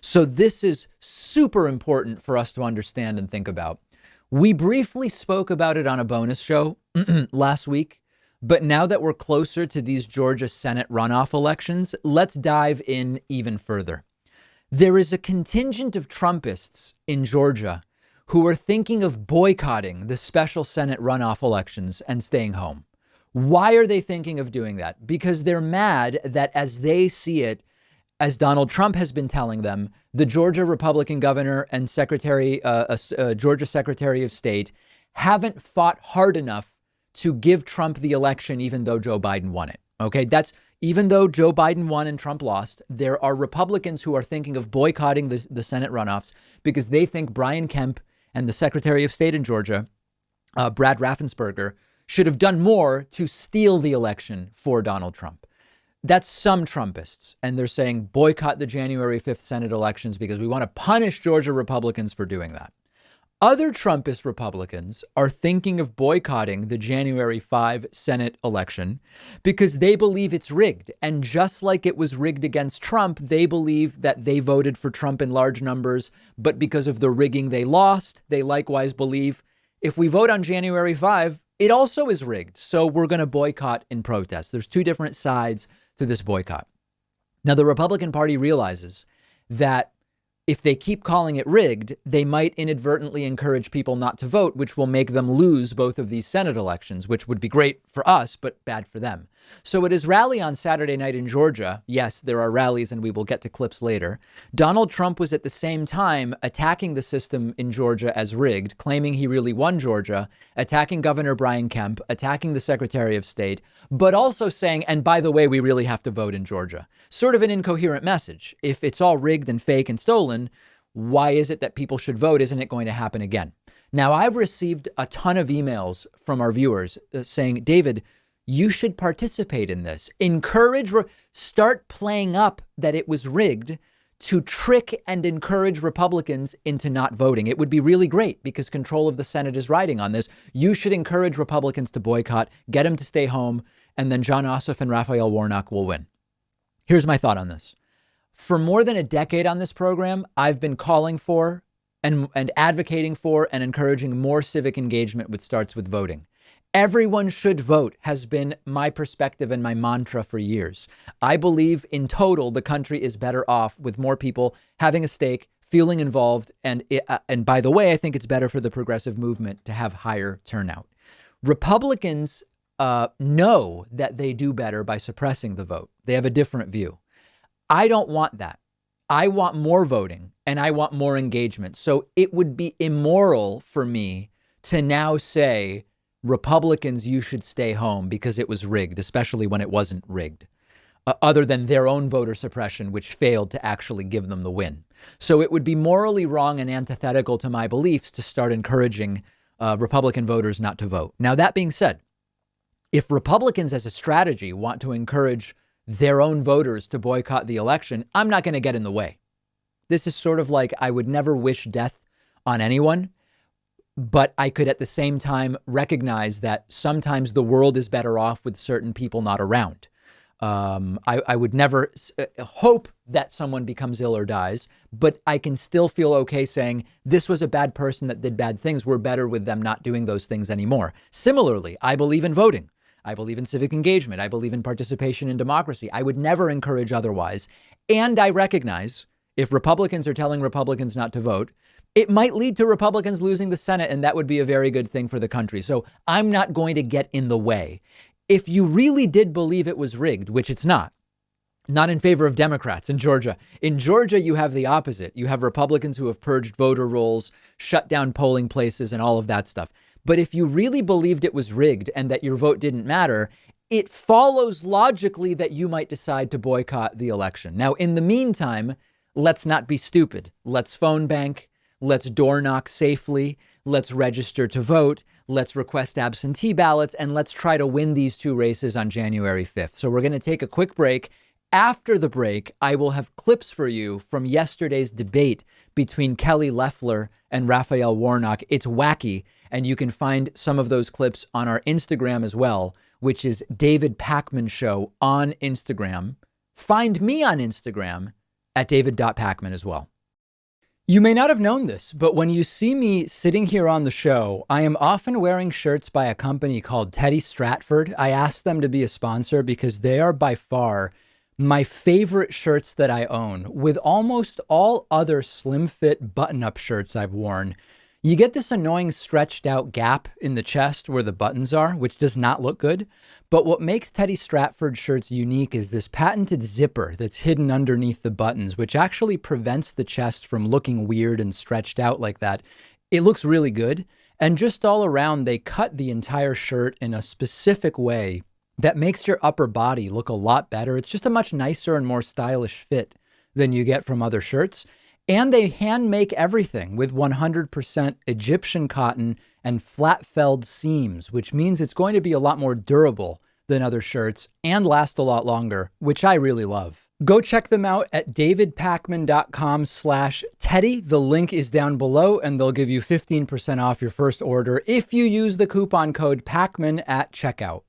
So this is super important for us to understand and think about. We briefly spoke about it on a bonus show last week, but now that we're closer to these Georgia Senate runoff elections, let's dive in even further. There is a contingent of Trumpists in Georgia who are thinking of boycotting the special Senate runoff elections and staying home. Why are they thinking of doing that? Because they're mad that, as they see it, as Donald Trump has been telling them, the Georgia Republican governor and Georgia Secretary of State haven't fought hard enough to give Trump the election, even though Joe Biden won it. OK, even though Joe Biden won and Trump lost, there are Republicans who are thinking of boycotting the Senate runoffs because they think Brian Kemp and the Secretary of State in Georgia, Brad Raffensperger, should have done more to steal the election for Donald Trump. That's some Trumpists. And they're saying boycott the January 5th Senate elections because we want to punish Georgia Republicans for doing that. Other Trumpist Republicans are thinking of boycotting the January 5 Senate election because they believe it's rigged. And just like it was rigged against Trump, they believe that they voted for Trump in large numbers. But because of the rigging they lost, they likewise believe if we vote on January 5, it also is rigged. So we're going to boycott in protest. There's two different sides to this boycott. Now, the Republican Party realizes that if they keep calling it rigged, they might inadvertently encourage people not to vote, which will make them lose both of these Senate elections, which would be great for us, but bad for them. So at his rally on Saturday night in Georgia, yes, there are rallies and we will get to clips later, Donald Trump was at the same time attacking the system in Georgia as rigged, claiming he really won Georgia, attacking Governor Brian Kemp, attacking the Secretary of State, but also saying, and by the way, we really have to vote in Georgia. Sort of an incoherent message. If it's all rigged and fake and stolen, why is it that people should vote? Isn't it going to happen again? Now, I've received a ton of emails from our viewers saying, David, you should participate in this. Start playing up that it was rigged to trick and encourage Republicans into not voting. It would be really great because control of the Senate is riding on this. You should encourage Republicans to boycott, get them to stay home, and then Jon Ossoff and Raphael Warnock will win. Here's my thought on this. For more than a decade on this program, I've been calling for and advocating for and encouraging more civic engagement, which starts with voting. Everyone should vote has been my perspective and my mantra for years. I believe in total, the country is better off with more people having a stake, feeling involved. And by the way, I think it's better for the progressive movement to have higher turnout. Republicans know that they do better by suppressing the vote. They have a different view. I don't want that. I want more voting and I want more engagement. So it would be immoral for me to now say, Republicans, you should stay home because it was rigged, especially when it wasn't rigged, other than their own voter suppression, which failed to actually give them the win. So it would be morally wrong and antithetical to my beliefs to start encouraging Republican voters not to vote. Now, that being said, if Republicans as a strategy want to encourage their own voters to boycott the election, I'm not going to get in the way. This is sort of like I would never wish death on anyone. But I could at the same time recognize that sometimes the world is better off with certain people not around. I would never hope that someone becomes ill or dies, but I can still feel okay saying this was a bad person that did bad things. We're better with them not doing those things anymore. Similarly, I believe in voting. I believe in civic engagement. I believe in participation in democracy. I would never encourage otherwise. And I recognize if Republicans are telling Republicans not to vote, it might lead to Republicans losing the Senate, and that would be a very good thing for the country. So I'm not going to get in the way. If you really did believe it was rigged, which it's not in favor of Democrats in Georgia. In Georgia, you have the opposite. You have Republicans who have purged voter rolls, shut down polling places, and all of that stuff. But if you really believed it was rigged and that your vote didn't matter, it follows logically that you might decide to boycott the election. Now, in the meantime, let's not be stupid. Let's phone bank. Let's door knock safely. Let's register to vote. Let's request absentee ballots. And let's try to win these two races on January 5th. So we're going to take a quick break. After the break, I will have clips for you from yesterday's debate between Kelly Loeffler and Raphael Warnock. It's wacky. And you can find some of those clips on our Instagram as well, which is David Pakman Show on Instagram. Find me on Instagram at david.pakman as well. You may not have known this, but when you see me sitting here on the show, I am often wearing shirts by a company called Teddy Stratford. I asked them to be a sponsor because they are by far my favorite shirts that I own. With almost all other slim fit button-up shirts I've worn, you get this annoying stretched out gap in the chest where the buttons are, which does not look good. But what makes Teddy Stratford shirts unique is this patented zipper that's hidden underneath the buttons, which actually prevents the chest from looking weird and stretched out like that. It looks really good. And just all around, they cut the entire shirt in a specific way that makes your upper body look a lot better. It's just a much nicer and more stylish fit than you get from other shirts. And they hand make everything with 100% Egyptian cotton and flat felled seams, which means it's going to be a lot more durable than other shirts and last a lot longer, which I really love. Go check them out at davidpakman.com/Teddy. The link is down below and they'll give you 15% off your first order if you use the coupon code Pakman at checkout.